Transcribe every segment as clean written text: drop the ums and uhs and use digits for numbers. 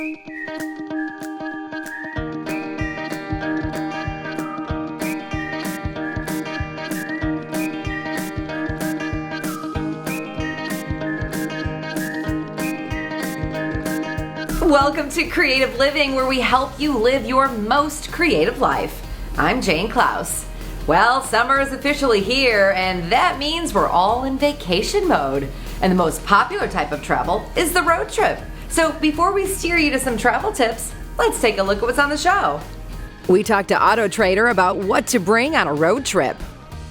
Welcome to Creative Living, where we help you live your most creative life. I'm Jane Klaus. Well, summer is officially here, and that means we're all in vacation mode. And the most popular type of travel is the road trip. So before we steer you to some travel tips, let's take a look at what's on the show. We talk to Auto Trader about what to bring on a road trip.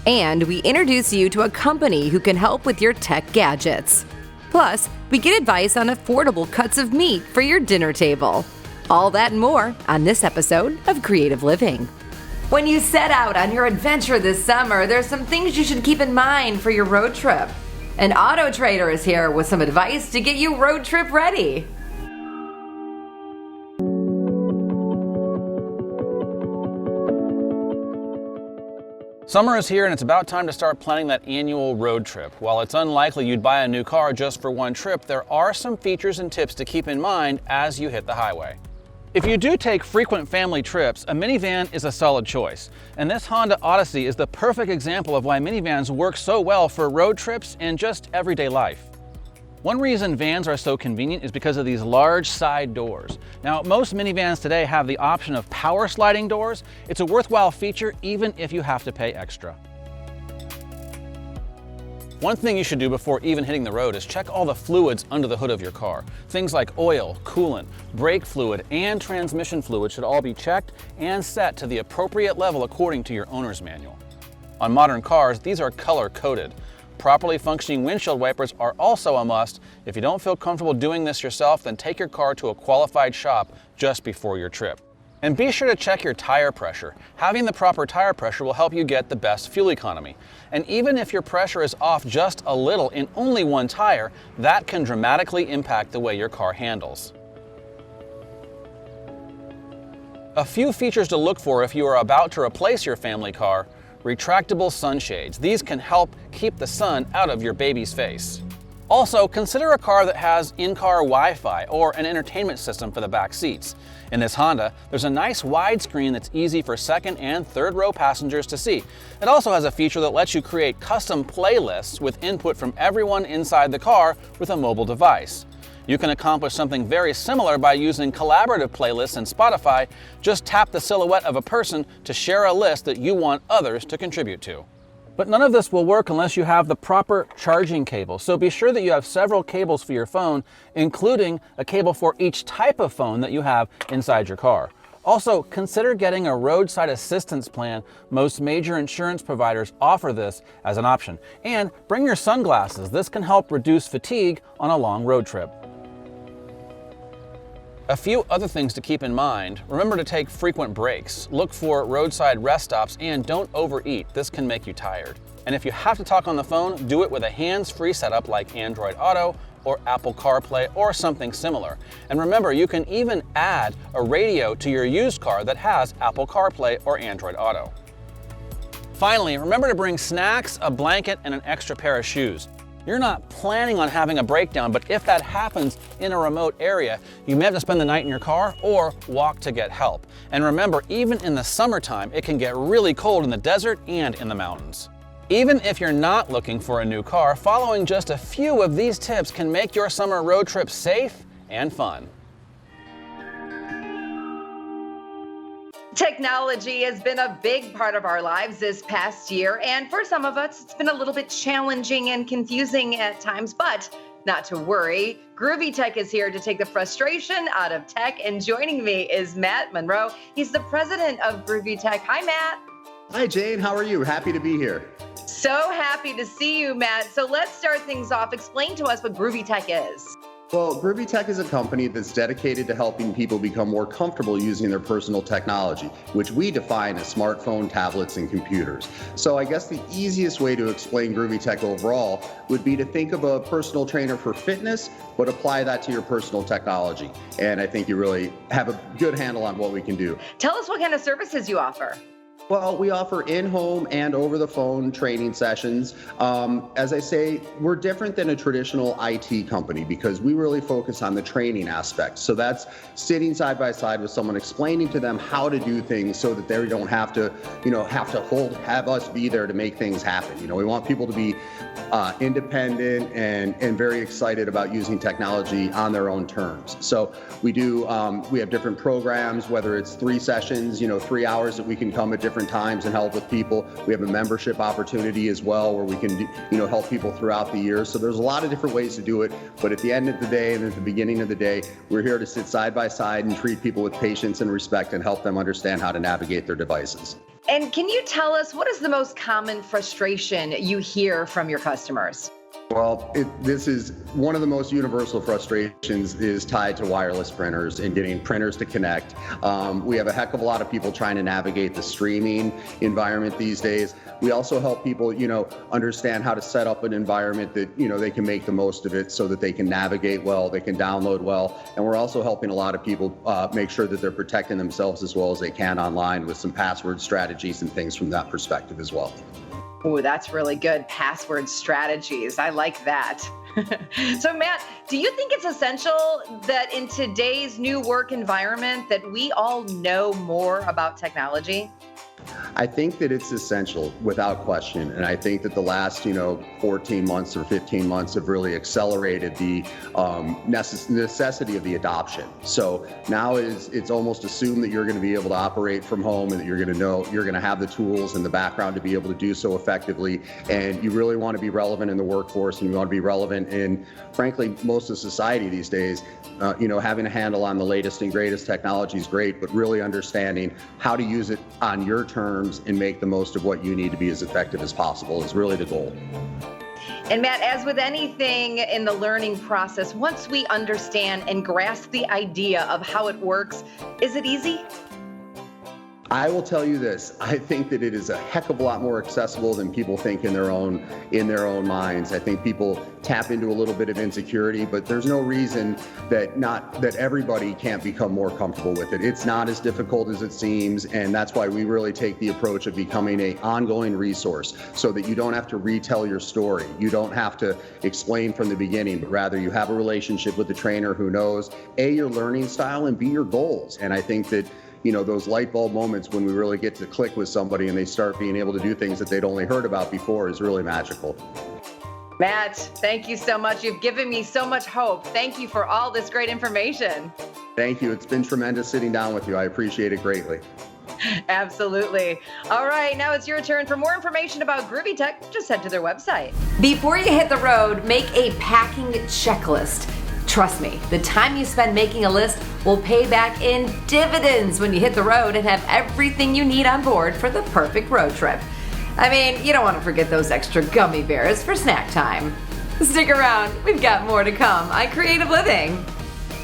And we introduce you to a company who can help with your tech gadgets. Plus, we get advice on affordable cuts of meat for your dinner table. All that and more on this episode of Creative Living. When you set out on your adventure this summer, there's some things you should keep in mind for your road trip. And Auto Trader is here with some advice to get you road trip ready. Summer is here and it's about time to start planning that annual road trip. While it's unlikely you'd buy a new car just for one trip, there are some features and tips to keep in mind as you hit the highway. If you do take frequent family trips, a minivan is a solid choice. And this Honda Odyssey is the perfect example of why minivans work so well for road trips and just everyday life. One reason vans are so convenient is because of these large side doors. Now, most minivans today have the option of power sliding doors. It's a worthwhile feature even if you have to pay extra. One thing you should do before even hitting the road is check all the fluids under the hood of your car. Things like oil, coolant, brake fluid, and transmission fluid should all be checked and set to the appropriate level according to your owner's manual. On modern cars, these are color-coded. Properly functioning windshield wipers are also a must. If you don't feel comfortable doing this yourself, then take your car to a qualified shop just before your trip. And be sure to check your tire pressure. Having the proper tire pressure will help you get the best fuel economy. And even if your pressure is off just a little in only one tire, that can dramatically impact the way your car handles. A few features to look for if you are about to replace your family car. Retractable sunshades. These can help keep the sun out of your baby's face. Also, consider a car that has in-car Wi-Fi or an entertainment system for the back seats. In this Honda, there's a nice wide screen that's easy for second and third row passengers to see. It also has a feature that lets you create custom playlists with input from everyone inside the car with a mobile device. You can accomplish something very similar by using collaborative playlists in Spotify. Just tap the silhouette of a person to share a list that you want others to contribute to. But none of this will work unless you have the proper charging cable. So be sure that you have several cables for your phone, including a cable for each type of phone that you have inside your car. Also, consider getting a roadside assistance plan. Most major insurance providers offer this as an option. And bring your sunglasses. This can help reduce fatigue on a long road trip. A few other things to keep in mind. Remember to take frequent breaks. Look for roadside rest stops and don't overeat. This can make you tired. And if you have to talk on the phone, do it with a hands-free setup like Android Auto or Apple CarPlay or something similar. And remember, you can even add a radio to your used car that has Apple CarPlay or Android Auto. Finally, remember to bring snacks, a blanket, and an extra pair of shoes. You're not planning on having a breakdown, but if that happens in a remote area, you may have to spend the night in your car or walk to get help. And remember, even in the summertime, it can get really cold in the desert and in the mountains. Even if you're not looking for a new car, following just a few of these tips can make your summer road trip safe and fun. Technology has been a big part of our lives this past year, and for some of us, it's been a little bit challenging and confusing at times, but not to worry. Groovy Tech is here to take the frustration out of tech, and joining me is Matt Monroe. He's the president of Groovy Tech. Hi, Matt. Hi, Jane. How are you? Happy to be here. So happy to see you, Matt. So let's start things off. Explain to us what Groovy Tech is. Well, Groovy Tech is a company that's dedicated to helping people become more comfortable using their personal technology, which we define as smartphone, tablets, and computers. So I guess the easiest way to explain Groovy Tech overall would be to think of a personal trainer for fitness, but apply that to your personal technology. And I think you really have a good handle on what we can do. Tell us what kind of services you offer. Well, we offer in-home and over-the-phone training sessions. As I say, we're different than a traditional IT company because we really focus on the training aspect. So that's sitting side by side with someone, explaining to them how to do things so that they don't have to, have us be there to make things happen. We want people to be independent and very excited about using technology on their own terms. So we have different programs, whether it's 3 sessions, 3 hours that we can come at different times and help with people. We have a membership opportunity as well where we can, help people throughout the year. So there's a lot of different ways to do it. But at the end of the day and at the beginning of the day, we're here to sit side by side and treat people with patience and respect and help them understand how to navigate their devices. And can you tell us what is the most common frustration you hear from your customers? Well, this is one of the most universal frustrations is tied to wireless printers and getting printers to connect. We have a heck of a lot of people trying to navigate the streaming environment these days. We also help people, understand how to set up an environment that, they can make the most of it so that they can navigate well, they can download well. And we're also helping a lot of people make sure that they're protecting themselves as well as they can online with some password strategies and things from that perspective as well. Oh, that's really good. Password strategies. I like that. So Matt, do you think it's essential that in today's new work environment that we all know more about technology? I think that it's essential without question. And I think that the last, 14 months or 15 months have really accelerated the necessity of the adoption. So now it's almost assumed that you're going to be able to operate from home and that you're going to have the tools in the background to be able to do so effectively. And you really want to be relevant in the workforce and you want to be relevant in, frankly, most of society these days. Having a handle on the latest and greatest technology is great, but really understanding how to use it on your terms and make the most of what you need to be as effective as possible is really the goal. And Matt, as with anything in the learning process, once we understand and grasp the idea of how it works, is it easy? I will tell you this, I think that it is a heck of a lot more accessible than people think in their own minds. I think people tap into a little bit of insecurity, but there's no reason that everybody can't become more comfortable with it. It's not as difficult as it seems, and that's why we really take the approach of becoming an ongoing resource so that you don't have to retell your story. You don't have to explain from the beginning, but rather you have a relationship with the trainer who knows A, your learning style, and B, your goals. And I think that those light bulb moments when we really get to click with somebody and they start being able to do things that they'd only heard about before is really magical. Matt, thank you so much. You've given me so much hope. Thank you for all this great information. Thank you. It's been tremendous sitting down with you. I appreciate it greatly. Absolutely. All right, now it's your turn. For more information about Groovy Tech, just head to their website. Before you hit the road, make a packing checklist. Trust me, the time you spend making a list will pay back in dividends when you hit the road and have everything you need on board for the perfect road trip. I mean, you don't want to forget those extra gummy bears for snack time. Stick around, we've got more to come on Creative Living.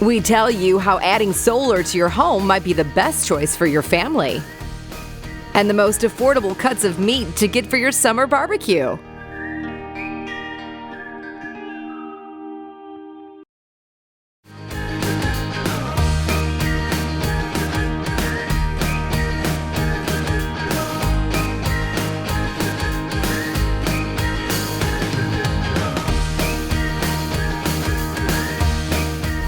We tell you how adding solar to your home might be the best choice for your family. And the most affordable cuts of meat to get for your summer barbecue.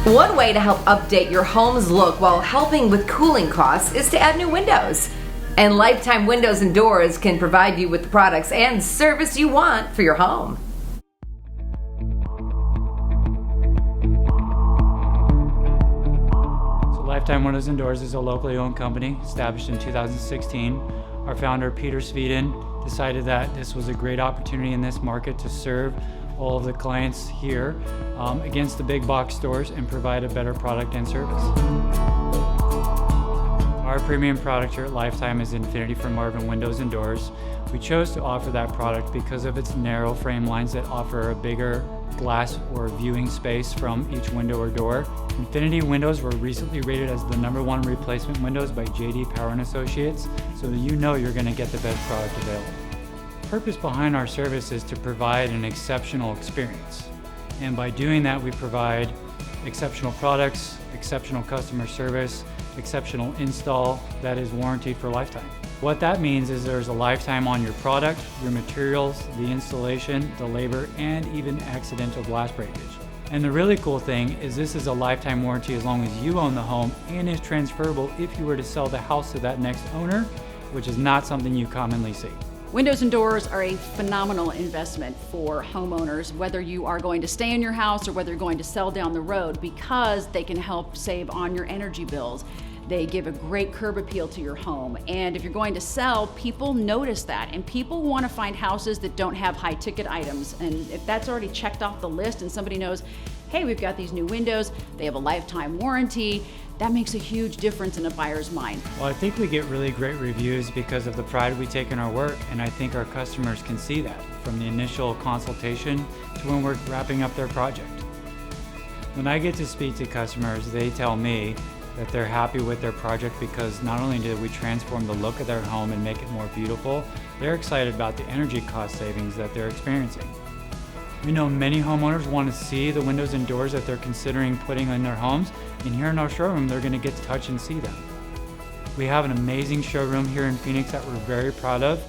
One way to help update your home's look while helping with cooling costs is to add new windows. And Lifetime Windows and Doors can provide you with the products and service you want for your home. So Lifetime Windows and Doors is a locally owned company established in 2016. Our founder, Peter Sveden, decided that this was a great opportunity in this market to serve all of the clients here against the big box stores and provide a better product and service. Our premium product here at Lifetime is Infinity from Marvin Windows and Doors. We chose to offer that product because of its narrow frame lines that offer a bigger glass or viewing space from each window or door. Infinity windows were recently rated as the #1 replacement windows by J.D. Power & Associates, so that you know you're going to get the best product available. The purpose behind our service is to provide an exceptional experience. And by doing that, we provide exceptional products, exceptional customer service, exceptional install that is warranted for lifetime. What that means is there's a lifetime on your product, your materials, the installation, the labor, and even accidental glass breakage. And the really cool thing is this is a lifetime warranty as long as you own the home and is transferable if you were to sell the house to that next owner, which is not something you commonly see. Windows and doors are a phenomenal investment for homeowners, whether you are going to stay in your house or whether you're going to sell down the road, because they can help save on your energy bills. They give a great curb appeal to your home. And if you're going to sell, people notice that. And people want to find houses that don't have high ticket items. And if that's already checked off the list and somebody knows, hey, we've got these new windows, they have a lifetime warranty, that makes a huge difference in a buyer's mind. Well, I think we get really great reviews because of the pride we take in our work, and I think our customers can see that from the initial consultation to when we're wrapping up their project. When I get to speak to customers, they tell me that they're happy with their project because not only did we transform the look of their home and make it more beautiful, they're excited about the energy cost savings that they're experiencing. We know many homeowners want to see the windows and doors that they're considering putting in their homes, and here in our showroom, they're going to get to touch and see them. We have an amazing showroom here in Phoenix that we're very proud of,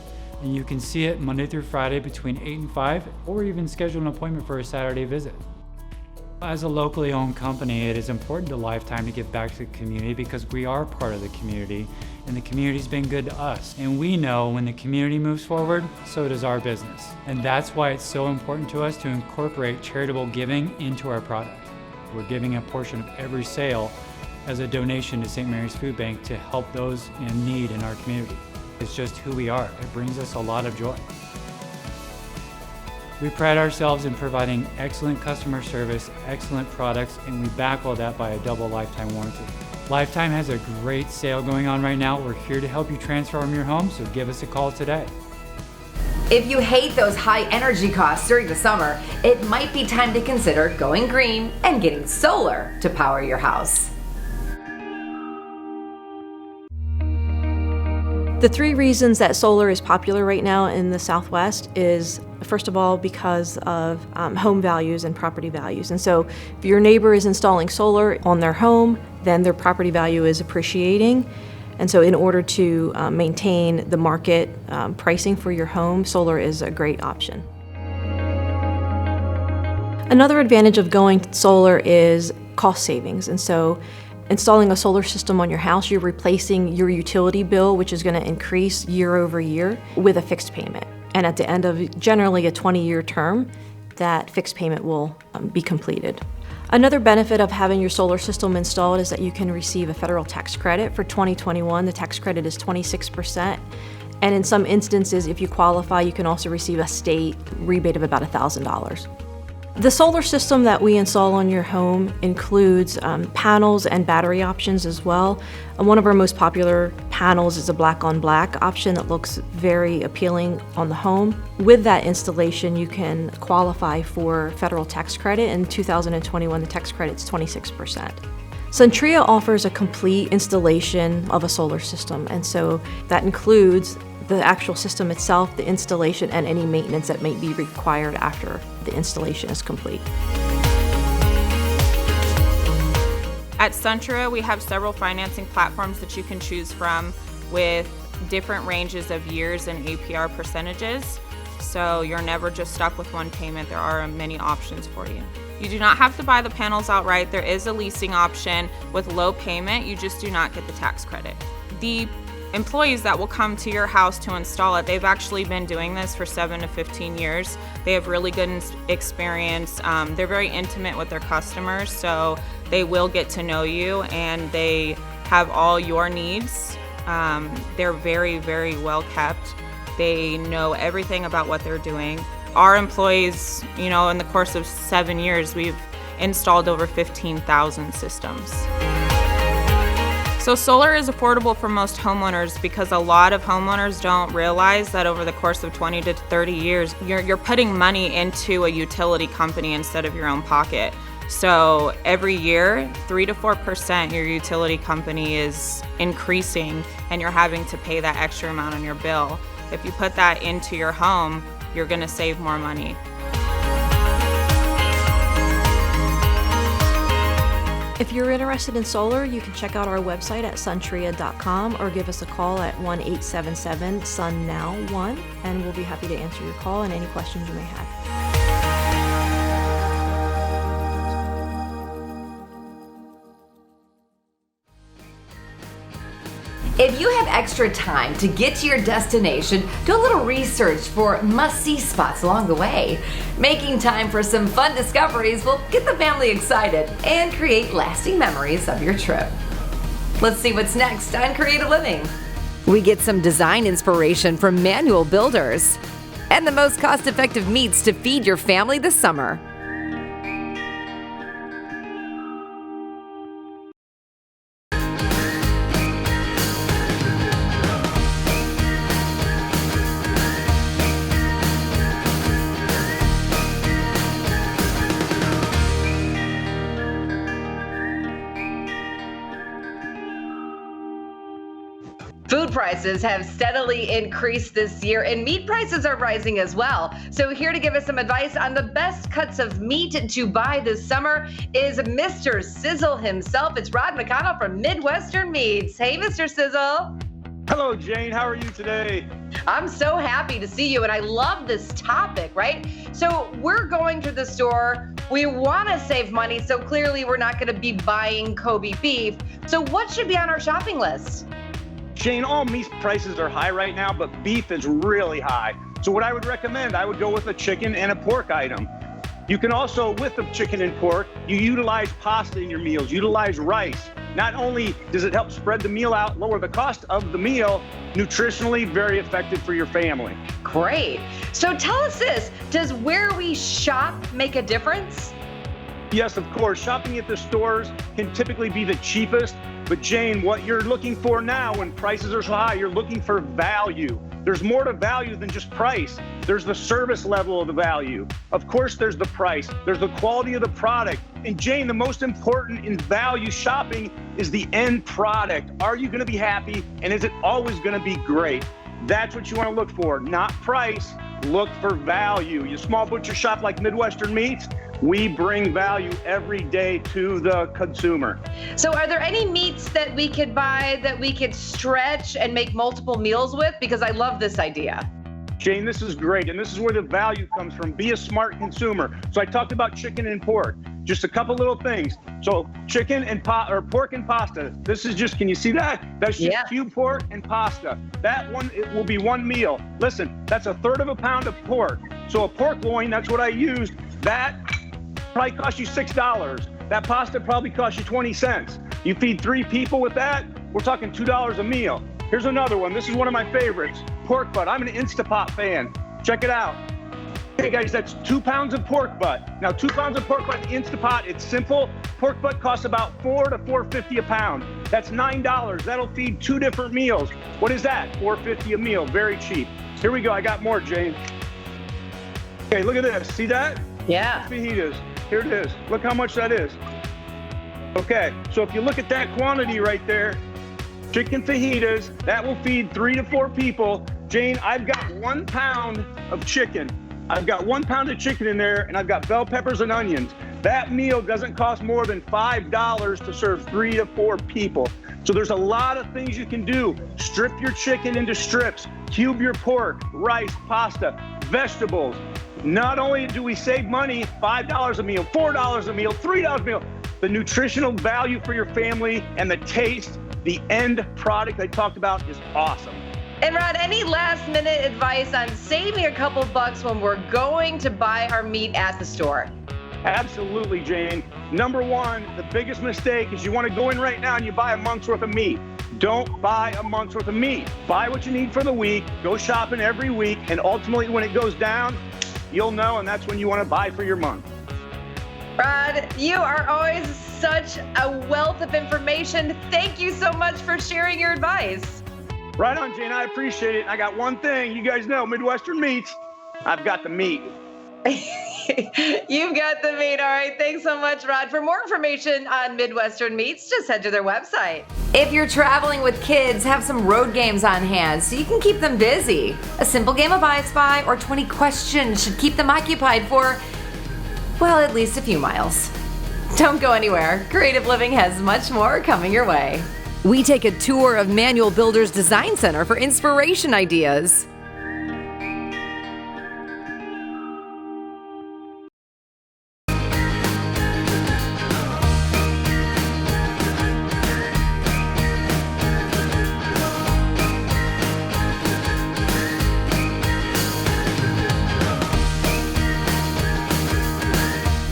and you can see it Monday through Friday between 8 and 5, or even schedule an appointment for a Saturday visit. As a locally owned company, it is important to Lifetime to give back to the community because we are part of the community, and the community's been good to us. And we know when the community moves forward, so does our business. And that's why it's so important to us to incorporate charitable giving into our product. We're giving a portion of every sale as a donation to St. Mary's Food Bank to help those in need in our community. It's just who we are. It brings us a lot of joy. We pride ourselves in providing excellent customer service, excellent products, and we back all that by a double lifetime warranty. Lifetime has a great sale going on right now. We're here to help you transform your home, so give us a call today. If you hate those high energy costs during the summer, it might be time to consider going green and getting solar to power your house. The three reasons that solar is popular right now in the Southwest is, first of all, because of home values and property values. And so if your neighbor is installing solar on their home, then their property value is appreciating. And so in order to maintain the market pricing for your home, solar is a great option. Another advantage of going solar is cost savings. And so installing a solar system on your house, you're replacing your utility bill, which is going to increase year over year, with a fixed payment. And at the end of generally a 20-year term, that fixed payment will be completed. Another benefit of having your solar system installed is that you can receive a federal tax credit. For 2021, the tax credit is 26%. And in some instances, if you qualify, you can also receive a state rebate of about $1,000. The solar system that we install on your home includes panels and battery options as well. One of our most popular panels is a black-on-black option that looks very appealing on the home. With that installation, you can qualify for federal tax credit. In 2021, the tax credit's 26%. Suntria offers a complete installation of a solar system, and so that includes the actual system itself, the installation, and any maintenance that may be required after the installation is complete. At Suntria, we have several financing platforms that you can choose from with different ranges of years and APR percentages. So you're never just stuck with one payment. There are many options for you. You do not have to buy the panels outright. There is a leasing option with low payment. You just do not get the tax credit. The employees that will come to your house to install it, they've actually been doing this for 7 to 15 years. They have really good experience. They're very intimate with their customers, so they will get to know you and they have all your needs. They're very, very well kept. They know everything about what they're doing. Our employees, in the course of 7 years, we've installed over 15,000 systems. So solar is affordable for most homeowners because a lot of homeowners don't realize that over the course of 20 to 30 years, you're putting money into a utility company instead of your own pocket. So every year, 3 to 4% your utility company is increasing and you're having to pay that extra amount on your bill. If you put that into your home, you're gonna save more money. If you're interested in solar, you can check out our website at suntria.com or give us a call at 1-877-SUN-NOW-1, and we'll be happy to answer your call and any questions you may have. If you have extra time to get to your destination, do a little research for must-see spots along the way. Making time for some fun discoveries will get the family excited and create lasting memories of your trip. Let's see what's next on Creative Living. We get some design inspiration from manual builders and the most cost-effective meats to feed your family this summer. Food prices have steadily increased this year, and meat prices are rising as well. So here to give us some advice on the best cuts of meat to buy this summer is Mr. Sizzle himself. It's Rod McConnell from Midwestern Meats. Hey, Mr. Sizzle. Hello, Jane. How are you today? I'm so happy to see you, and I love this topic, right? So we're going to the store. We want to save money, so clearly we're not going to be buying Kobe beef. So what should be on our shopping list? Jane, all meat prices are high right now, but beef is really high. So what I would recommend, I would go with a chicken and a pork item. You can also, with the chicken and pork, you utilize pasta in your meals, utilize rice. Not only does it help spread the meal out, lower the cost of the meal, nutritionally very effective for your family. Great. So tell us this, does where we shop make a difference? Yes, of course. Shopping at the stores can typically be the cheapest. But Jane, what you're looking for now when prices are so high, you're looking for value. There's more to value than just price. There's the service level of the value. Of course, there's the price. There's the quality of the product. And Jane, the most important in value shopping is the end product. Are you going to be happy? And is it always going to be great? That's what you want to look for, not price. Look for value. You small butcher shop like Midwestern Meats, we bring value every day to the consumer. So are there any meats that we could buy that we could stretch and make multiple meals with? Because I love this idea. Jane, this is great, and this is where the value comes from. Be a smart consumer. So I talked about chicken and pork. Just a couple little things. So chicken and pork and pasta. This is just, can you see that? That's just cube pork and pasta. That one, it will be one meal. Listen, that's 1/3 of a pound of pork. So a pork loin, that's what I used. That probably cost you $6. That pasta probably cost you 20 cents. You feed 3 people with that, we're talking $2 a meal. Here's another one. This is one of my favorites. Pork butt. I'm an Instapot fan. Check it out. Okay, guys, that's 2 pounds of pork butt. Now, 2 pounds of pork butt in Instapot, it's simple. Pork butt costs about $4 to $4.50 a pound. That's $9. That'll feed 2 different meals. What is that? $4.50 a meal. Very cheap. Here we go. I got more, Jane. Okay, look at this. See that? Yeah. Fajitas. Here it is. Look how much that is. Okay, so if you look at that quantity right there, chicken fajitas, that will feed 3 to 4 people. Jane, I've got 1 pound of chicken. I've got 1 pound of chicken in there, and I've got bell peppers and onions. That meal doesn't cost more than $5 to serve 3 to 4 people. So there's a lot of things you can do. Strip your chicken into strips, cube your pork, rice, pasta, vegetables. Not only do we save money, $5 a meal, $4 a meal, $3 a meal, the nutritional value for your family and the taste, the end product I talked about is awesome. And Rod, any last minute advice on saving a couple bucks when we're going to buy our meat at the store? Absolutely, Jane. Number one, the biggest mistake is you want to go in right now and you buy a month's worth of meat. Don't buy a month's worth of meat. Buy what you need for the week, go shopping every week, and ultimately when it goes down, you'll know, and that's when you want to buy for your month. Rod, you are always such a wealth of information. Thank you so much for sharing your advice. Right on, Jane. I appreciate it. I got one thing. You guys know, Midwestern Meats, I've got the meat. You've got the meat. All right. Thanks so much, Rod. For more information on Midwestern Meats, just head to their website. If you're traveling with kids, have some road games on hand so you can keep them busy. A simple game of I Spy or 20 questions should keep them occupied for, well, at least a few miles. Don't go anywhere. Creative Living has much more coming your way. We take a tour of Manual Builders Design Center for inspiration ideas.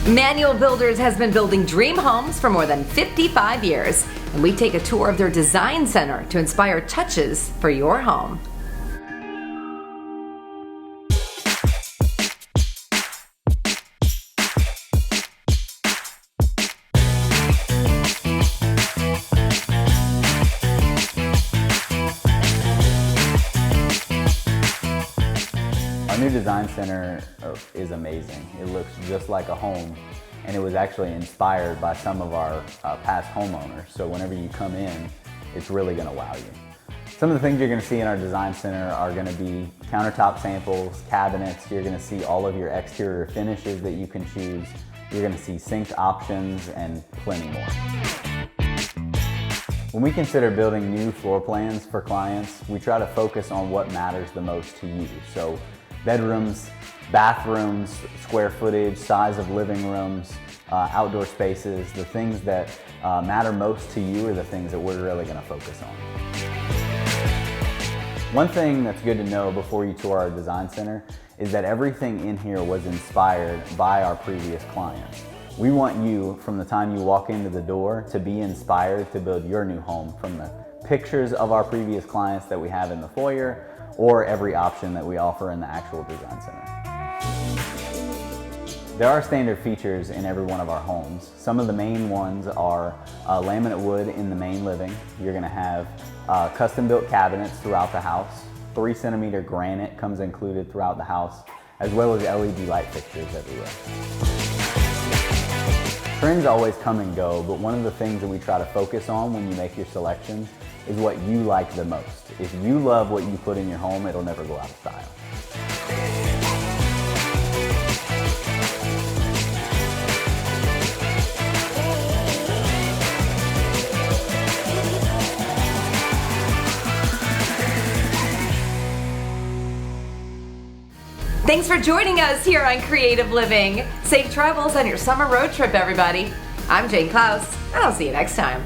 Manual Builders has been building dream homes for more than 55 years, and we take a tour of their design center to inspire touches for your home. Our new design center is amazing. It looks just like a home, and it was actually inspired by some of our past homeowners. So whenever you come in, it's really gonna wow you. Some of the things you're gonna see in our design center are gonna be countertop samples, cabinets. You're gonna see all of your exterior finishes that you can choose. You're gonna see sink options and plenty more. When we consider building new floor plans for clients, we try to focus on what matters the most to you. So bedrooms, bathrooms, square footage, size of living rooms, outdoor spaces, the things that matter most to you are the things that we're really gonna focus on. One thing that's good to know before you tour our design center is that everything in here was inspired by our previous clients. We want you, from the time you walk into the door, to be inspired to build your new home from the pictures of our previous clients that we have in the foyer or every option that we offer in the actual design center. There are standard features in every one of our homes. Some of the main ones are laminate wood in the main living. You're gonna have custom built cabinets throughout the house. 3-centimeter granite comes included throughout the house, as well as LED light fixtures everywhere. Trends always come and go, but one of the things that we try to focus on when you make your selections is what you like the most. If you love what you put in your home, it'll never go out of style. Thanks for joining us here on Creative Living. Safe travels on your summer road trip, everybody. I'm Jane Klaus, and I'll see you next time.